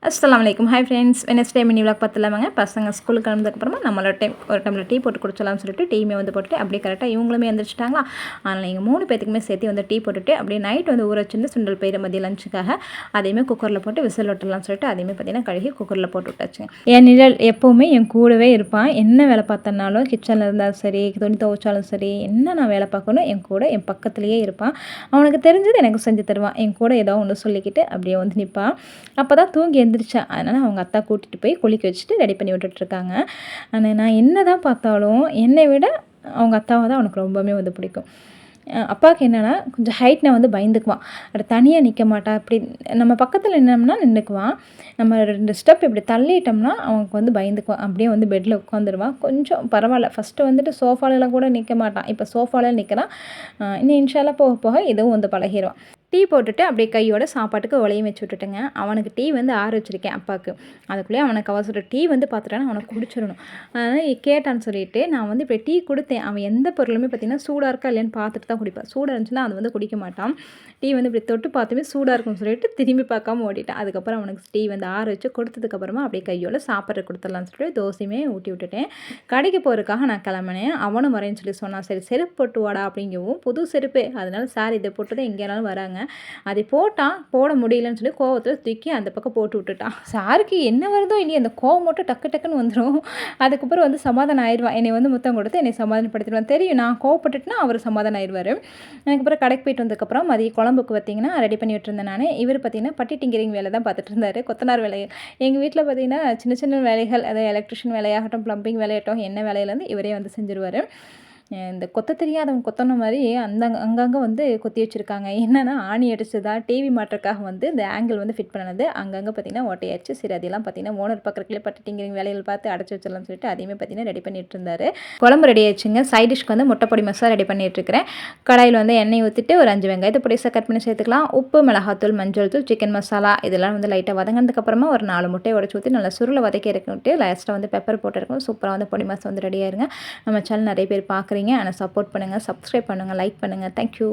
அஸ்ஸலாமு அலைக்கும். Hi friends, Wednesday mini vlog பார்த்துலாமாங்க. பசங்க ஸ்கூலுக்கு கிளம்புறதுக்கப்புறமா நம்மளோட ஒரு டம்ளர் டீ போட்டு குடிச்சலாம்னு சொல்லிட்டு டீயுமே வந்து போட்டுட்டு அப்படியே கரெக்டாக இவங்களுமே எழுந்திரிச்சிட்டாங்களா. அதனால் நீங்கள் 3 பேத்துக்குமே சேர்த்து வந்து டீ போட்டுட்டு அப்படியே நைட் வந்து ஊற வச்சிருந்து சுண்டல் பயிர் மதிய லஞ்சுக்காக அதையுமே குக்கரில் போட்டு விசில் விட்டுலாம்னு சொல்லிட்டு அதையுமே பார்த்தீங்கன்னா கழுகி குக்கரில் போட்டு விட்டாச்சுங்க. என் நிழல் எப்போவுமே என் கூடவே இருப்பான். என்ன வேலை பார்த்தனாலும் கிச்சனில் இருந்தாலும் சரி, துணி துவைச்சாலும் சரி, என்ன நான் வேலை பார்க்கணும் என் கூட என் பக்கத்துலேயே இருப்பான். அவனுக்கு தெரிஞ்சது எனக்கு செஞ்சு தருவான். என் கூட ஏதோ ஒன்று சொல்லிக்கிட்டு அப்படியே வந்து நிற்பான். அப்போ தான் தூங்கி எழுந்திரிச்சேன். அதனால் அவங்க அத்தா கூட்டிகிட்டு போய் குளிக்க வச்சுட்டு ரெடி பண்ணி விட்டுட்ருக்காங்க. ஆனால் நான் என்ன தான் பார்த்தாலும் என்னை விட அவங்க அத்தாவை தான் அவனுக்கு ரொம்பவுமே வந்து பிடிக்கும். அப்பாவுக்கு என்னென்னா கொஞ்சம் ஹைட்னா வந்து பயந்துக்குவான். அப்படி தனியாக நிற்க மாட்டான். இப்படி நம்ம பக்கத்தில் நின்னோம்னா நின்றுக்குவான். நம்ம 2 ஸ்டெப் இப்படி தள்ளிட்டோம்னா அவனுக்கு வந்து பயந்துக்குவான். அப்படியே வந்து பெட்டில் உட்காந்துருவான். கொஞ்சம் பரவாயில்ல. ஃபஸ்ட்டு வந்துட்டு சோஃபாலெலாம் கூட நிற்க மாட்டான். இப்போ சோஃபால நிற்கிறான். இன்னும் இன்ஷால்லாம் போக போக இதுவும் வந்து பழகிடுவான். டீ போட்டுட்டு அப்படியே கையோட சாப்பாட்டுக்கு ஒலையும் வச்சு விட்டுட்டுங்க. அவனுக்கு டீ வந்து ஆற வச்சுருக்கேன் அப்பாவுக்கு. அதுக்குள்ளேயே அவனுக்கு அவசரம் டீ வந்து பார்த்துட்டானா அவனுக்கு குடிச்சிடணும். அதனால் கேட்டான்னு சொல்லிட்டு நான் வந்து இப்போ டீ கொடுத்தேன். அவன் எந்த பொருளுமே பார்த்திங்கன்னா சூடாக இருக்கா இல்லையான்னு பார்த்துட்டு தான் குடிப்பான். சூடாக இருந்துச்சுன்னா அது வந்து குடிக்க மாட்டான். டீ வந்து இப்படி தொட்டு பார்த்துமே சூடாக இருக்கும்னு சொல்லிட்டு திரும்பி பார்க்காம ஓடிட்டான். அதுக்கப்புறம் அவனுக்கு டீ வந்து ஆற வச்சு கொடுத்ததுக்கப்புறமா அப்படியே கையோட சாப்பிட்ற கொடுத்துடலான்னு சொல்லிட்டு தோசையுமே ஊட்டி விட்டுட்டேன். கடைக்கு போகிறதுக்காக நான் கிளம்பினேன். அவனும் வரேன்னு சொல்லி சொன்னான். சரி செருப்பு போட்டு வாடா அப்படிங்கவும் புது செருப்பு. அதனால சார் இதை போட்டு தான் எங்கேனாலும் வராங்க. அதை போட்டான். போட முடியலன்னு சொல்லி கோவத்தில் தூக்கி அந்த பக்கம் போட்டு விட்டுட்டான். சாருக்கு என்ன வருதோ இல்லையோ அந்த கோவம் மட்டும் டக்கு டக்குன்னு வந்துடும். அதுக்கப்புறம் வந்து சமாதானம் ஆயிடுவான். என்னை வந்து முத்தம் கொடுத்து என்னை சமாதானப்படுத்திடுவான். தெரியும் நான் கோவப்பட்டுட்டுனா அவர் சமாதானம் ஆயிடுவார். அதுக்கப்புறம் கடைக்கு போயிட்டு வந்ததுக்கப்புறம் மதிய குழம்புக்கு பார்த்திங்கன்னா ரெடி பண்ணி விட்டுருந்தேன் நான். இவர் பார்த்திங்கன்னா பட்டி டிங்கரிங் வேலை தான் பார்த்துட்டு இருந்தார். கொத்தனார் வேலை. எங்கள் வீட்டில் பார்த்திங்கன்னா சின்ன சின்ன வேலைகள், அதாவது எலக்ட்ரிஷியன் வேலையாகட்டும், ப்ளம்பிங் வேலையாகட்டும், என்ன வேலையிலேருந்து இவரே வந்து செஞ்சுருவார். இந்த கொத்த தெரியாதவங்க கொத்தன மாதிரி அங்கங்கே வந்து கொத்தி வச்சுருக்காங்க. என்னென்னா ஆணி அடிச்சதா டிவி மாட்டுறதுக்காக வந்து இந்த ஆங்கிள் வந்து ஃபிட் பண்ணது அங்கங்கே பார்த்திங்கன்னா ஓட்டையாச்சு. சரி அதெல்லாம் பார்த்திங்கன்னா ஓனர் பக்கத்துலேயே பட்டுட்டிங்கிற வேலைகள் பார்த்து அடைச்சி வச்சிடலாம்னு சொல்லிட்டு அதையுமே பார்த்திங்கன்னா ரெடி பண்ணிட்டு இருந்தார். குழம்பு ரெடி ஆயிடுச்சுங்க. சைட் டிஷ்க்கு வந்து முட்டை பொடி மசாலா ரெடி பண்ணிட்டுருக்கிறேன். கடாயில் வந்து எண்ணெய் ஊற்றிட்டு ஒரு 5 வெங்காயத்தை பொடிசாக கட் பண்ணி சேர்த்துக்கலாம். உப்பு, மிளகாத்தூள், மஞ்சள் தூள், சிக்கன் மசாலா இதெல்லாம் வந்து லைட்டாக வதங்கினதுக்கப்புறமா ஒரு 4 முட்டையை உடச்சி ஊற்றி நல்லா சுருளை வதக்கி இறக்கிவிட்டு லாஸ்ட்டாக வந்து பெப்பர் போட்டுருக்கோம். சூப்பராக வந்து பொடி மசாலா வந்து ரெடி ஆயிருங்க. நம்ம சேனல் நிறைய பேர் பார்க்குறீங்க. ஆனால் சப்போர்ட் பண்ணுங்கள், சப்ஸ்கிரைப் பண்ணுங்கள், லைக் பண்ணுங்கள். தேங்க்யூ.